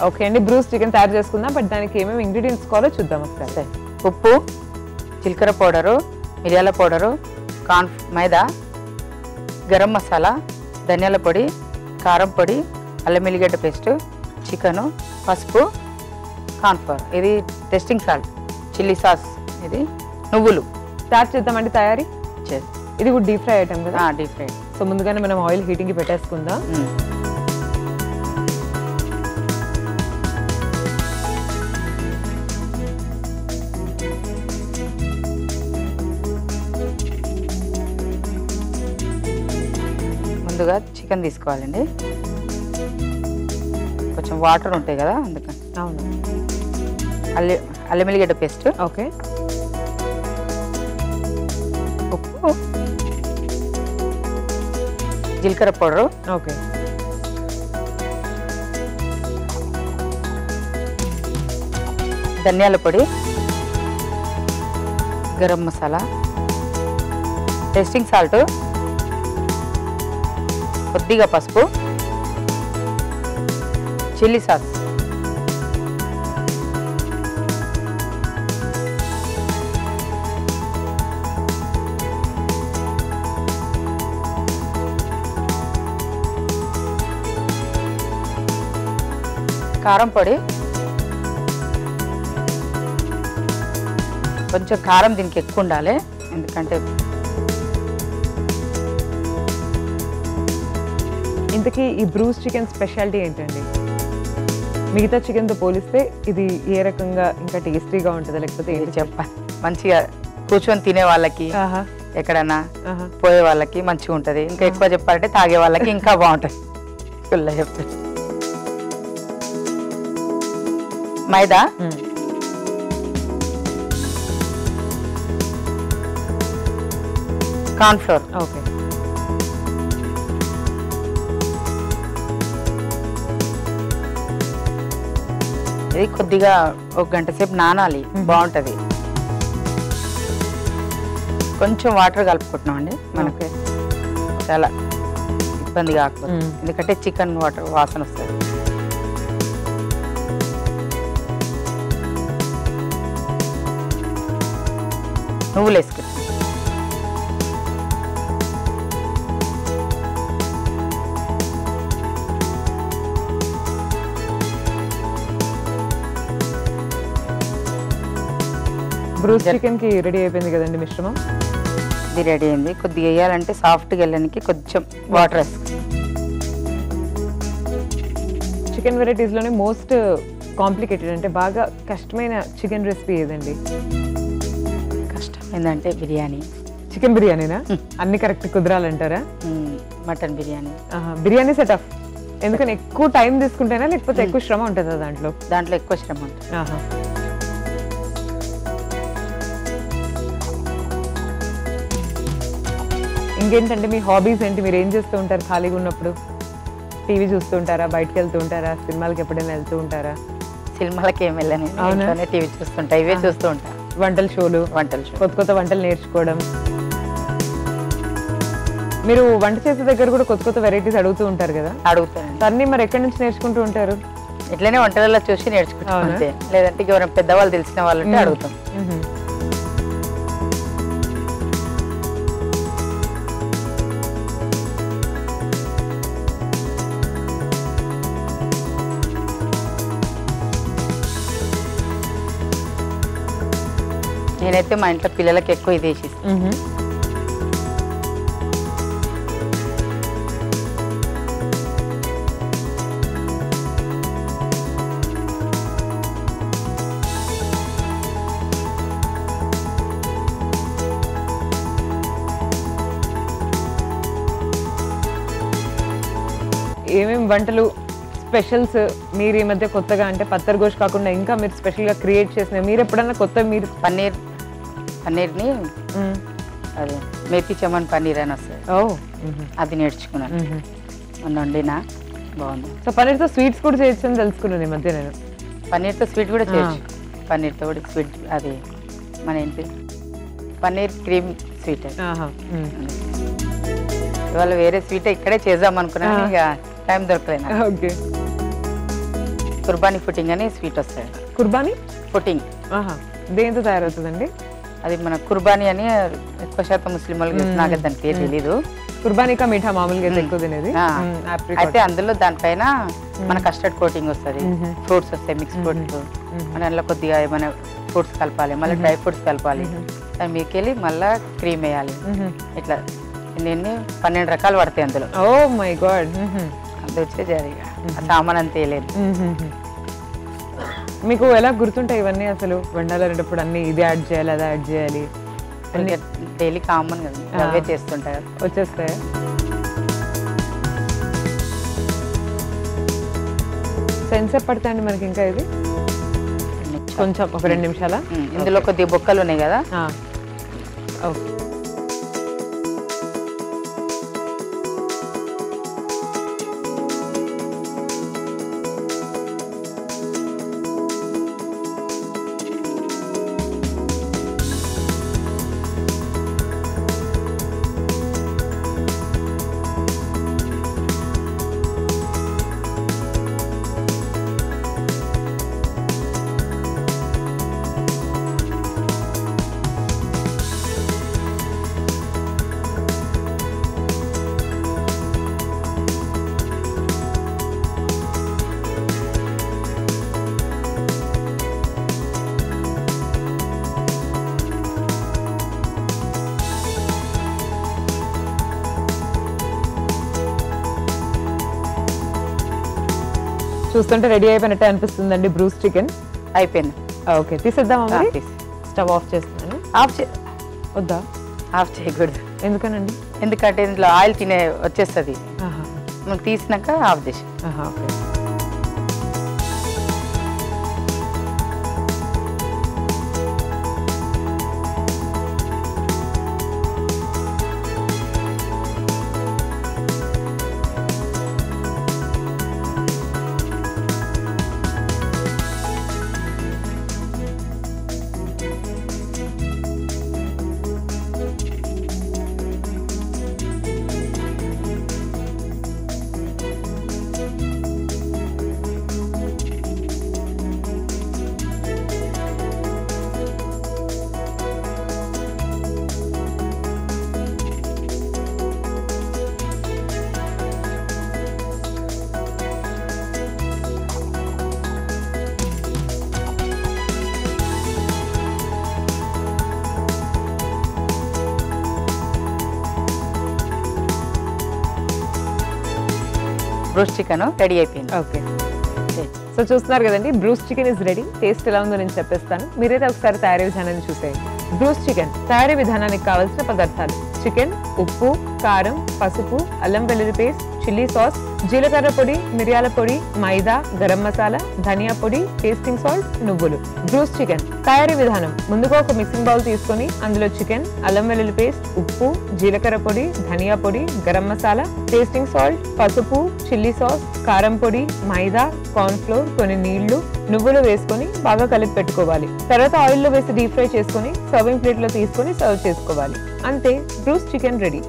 Okay అండి, Bruce chicken తయారు చేసుకుందాం. బట్ దానికి ఏమేమి ఇంగ్రీడియంట్స్ కావాలో చూద్దాం ఒకసారి. ఉప్పు, జీలకర్ర పౌడరు, మిరియాల పౌడరు, మైదా, గరం మసాలా, ధనియాల పొడి, కారం పొడి, అల్లం ఎల్లిగడ్డ పేస్ట్, చికెను, పసుపు, కార్న్ఫ్లవర్, ఇది టెస్టింగ్ సాల్ట్, చిల్లీ సాస్, ఇది నువ్వులు. స్టార్ట్ చేద్దామండి తయారీ. ఇది కూడా డీప్ ఫ్రై ఐటమ్ కదా? Deep fry. సో ముందుగానే మనం ఆయిల్ హీటింగ్కి పెట్టేసుకుందాం. ముందుగా చికెన్ తీసుకోవాలండి. కొంచెం వాటర్ ఉంటాయి కదా అందుకని. అవును. అల్లం ఎల్లిగడ్డ పేస్ట్, ఓకే, ఉప్పు, జీలకర్ర పౌడరు, ఓకే, ధనియాల పొడి, గరం మసాలా, టేస్టింగ్ సాల్ట్, కొద్దిగా పసుపు, చిల్లీ సాస్, కారం పొడి. కొంచెం కారం దీనికి ఎక్కువ ఉండాలి, ఎందుకంటే ఇంతకీ ఈ బ్రూస్ చికెన్ స్పెషాలిటీ ఏంటండి? మిగతా చికెన్తో పోలిస్తే ఇది ఏ రకంగా ఇంకా టేస్టీగా ఉంటుందా, లేకపోతే ఏంటి చెప్పాలి? మంచిగా కూర్చొని తినే వాళ్ళకి, ఎక్కడన్నా పోయే వాళ్ళకి మంచిగా ఉంటుంది. ఇంకా ఎక్కువ చెప్పాలంటే తాగే వాళ్ళకి ఇంకా బాగుంటుంది. ఫుల్ చెప్తాను. మైదా, కార్న్ఫ్లోర్, ఓకే, ఇది కొద్దిగా 1 గంట సేపు నానాలి, బాగుంటుంది. కొంచెం వాటర్ కలుపుకుంటున్నాం అండి, మనకి చాలా ఇబ్బంది కాకపోతే, ఎందుకంటే చికెన్ వాటర్ వాసన వస్తుంది. నువ్వులు వేసుకుంటాం. బ్రూస్ చికెన్ కి రెడీ అయిపోయింది కదండి మిశ్రమం. ఇది రెడీ అయింది. కొద్దిగా వేయాలంటే సాఫ్ట్గా వెళ్ళడానికి కొంచెం వాటర్ వేసుకుంటాం. చికెన్ వెరైటీస్లోనే మోస్ట్ కాంప్లికేటెడ్ అంటే బాగా కష్టమైన చికెన్ రెసిపీ ఏదండి? కష్టం ఏంటంటే బిర్యానీ. చికెన్ బిర్యానీనా? అన్ని కరెక్ట్ కుదరాలంటారా? మటన్ బిర్యానీ. బిర్యానీ సెటప్ ఎందుకని ఎక్కువ టైం తీసుకుంటేనా, లేకపోతే ఎక్కువ శ్రమ ఉంటుందా దాంట్లో? దాంట్లో ఎక్కువ శ్రమ ఉంటుంది. ఇంకేంటంటే మీ హాబీస్ ఏంటి? మీరు ఏం చేస్తూ ఉంటారు ఖాళీగా ఉన్నప్పుడు? టీవీ చూస్తూ ఉంటారా, బయటకు వెళ్తూ ఉంటారా, సినిమాలకి ఎప్పుడైనా వెళ్తూ ఉంటారా? సినిమాలకి ఏం వెళ్ళని, టీవీ చూస్తుంటా, ఇవే చూస్తూ ఉంటా. వంటల షోలు, కొత్త కొత్త వంటలు నేర్చుకోవడం. మీరు వంట చేసే దగ్గర కూడా కొత్త కొత్త వెరైటీస్ అడుగుతూ ఉంటారు కదా? అడుగుతాను. అన్నీ మరి ఎక్కడి నుంచి నేర్చుకుంటూ ఉంటారు? ఇట్లనే వంటలలో చూసి నేర్చుకుంటాం అంతే. లేదంటే ఎవరైనా పెద్దవాళ్ళు తెలిసిన వాళ్ళంటే అడుగుతాం. నేనైతే మా ఇంట్లో పిల్లలకి ఎక్కువ ఇది వేసిస్తాను. ఏమేమి వంటలు స్పెషల్స్ మీరు ఈ మధ్య కొత్తగా, అంటే పత్తర్ గోష్ కాకుండా ఇంకా మీరు స్పెషల్గా క్రియేట్ చేసిన, మీరు ఎప్పుడన్నా కొత్త, మీరు పన్నీర్ని అదే మేతి చమన్ పన్నీర్ అని వస్తుంది, అది నేర్చుకున్నాను. మొన్న వండినా బాగుంది. సో పన్నీర్తో స్వీట్స్ కూడా చేయొచ్చు అని తెలుసుకున్నాను ఈ మధ్య నేను. పన్నీర్తో స్వీట్ కూడా చేయొచ్చు. పన్నీర్తో కూడా స్వీట్, అది మన ఏంటి పన్నీర్ క్రీమ్ స్వీట్. ఇవాళ వేరే స్వీట్ ఇక్కడే చేద్దాం అనుకున్నాను, ఇక టైం దొరకలేదు. ఓకే. కుర్బానీ ఫుటింగ్ అని స్వీట్ వస్తాయి. కుర్బానీ ఫుటింగ్ దేంతో తయారవుతుందండి? అది మన కుర్బానీ అని ఎక్కువ శాతం ముస్లిం వాళ్ళకి చేస్తారు. నాకు దాని పేరు తెలీదు. కుర్బానీ కా మీఠా మామూలుగా ఎక్కువ తినేది. అయితే అందులో దానిపైన మన కస్టర్డ్ కోటింగ్ వస్తుంది, ఫ్రూట్స్ వస్తాయి, మిక్స్ ఫ్రూట్స్. మన అందులో కొద్దిగా ఏమైనా ఫ్రూట్స్ కలపాలి, మళ్ళీ డ్రై ఫ్రూట్స్ కలపాలి, దాని మీదకి వెళ్ళి మళ్ళీ క్రీమ్ వేయాలి. ఇట్లా ఎన్ని 12 రకాలు పడతాయి అందులో. Oh my god. అది వచ్చే జరిగా సామాన్ అంతే లేదు. మీకు ఎలా గుర్తుంటాయి ఇవన్నీ? అసలు వండాలనేటప్పుడు అన్ని ఇది యాడ్ చేయాలి, అది యాడ్ చేయాలి, డైలీ కామన్ కదా, అవే చేస్తుంటాయి, వచ్చేస్తాయి. సెన్సెప్ పడతాయండి మనకి ఇంకా ఇది కొంచెం ఒక 2 నిమిషాలా? ఇందులో కొద్దిగా బొక్కలు ఉన్నాయి కదా. ఓకే. చూస్తుంటే రెడీ అయిపోయినట్టే అనిపిస్తుందండి బ్రూస్ చికెన్. అయిపోయింది. ఓకే, తీసేద్దామా మరి? స్టవ్ ఆఫ్ చేస్తున్నాను. వద్దా? ఆఫ్ చేయకూడదు. ఎందుకనండి? ఎందుకంటే ఇందులో ఆయిల్ వచ్చేస్తుంది. మనం తీసినాక ఆఫ్ చేసి. ఓకే. బ్రూస్ చికెన్ రెడీ అయిపోయింది. ఓకే, సో చూస్తున్నారు కదండి, Bruce chicken is ready. Taste ఎలా ఉందో నేను చెప్పేస్తాను, మీరైతే ఒకసారి తయారీ విధానాన్ని చూసేయండి. బ్రూస్ చికెన్ తయారీ విధానానికి కావాల్సిన పదార్థాలు: చికెన్, ఉప్పు, కారం, పసుపు, అల్లం వెల్లుల్లి పేస్ట్, చిల్లీ సాస్, జీలకర్ర పొడి, మిరియాల పొడి, మైదా, గరం మసాలా, ధనియా పొడి, టేస్టింగ్ సాల్ట్, నువ్వులు. బ్రూస్ చికెన్ తయారీ విధానం: ముందుగా ఒక మిక్సింగ్ బౌల్ తీసుకొని అందులో చికెన్, అల్లం వెల్లుల్లి పేస్ట్, ఉప్పు, జీలకర్ర పొడి, ధనియా పొడి, గరం మసాలా, టేస్టింగ్ సాల్ట్, పసుపు, చిల్లీ సాస్, కారం పొడి, మైదా, కార్న్ ఫ్లోర్, కొన్ని నీళ్లు, నువ్వులు వేసుకొని బాగా కలిపి పెట్టుకోవాలి. తర్వాత ఆయిల్లో వేసి డీప్ ఫ్రై చేసుకొని సర్వింగ్ ప్లేట్ లో తీసుకొని సర్వ్ చేసుకోవాలి. అంతే, బ్రూస్ చికెన్ రెడీ.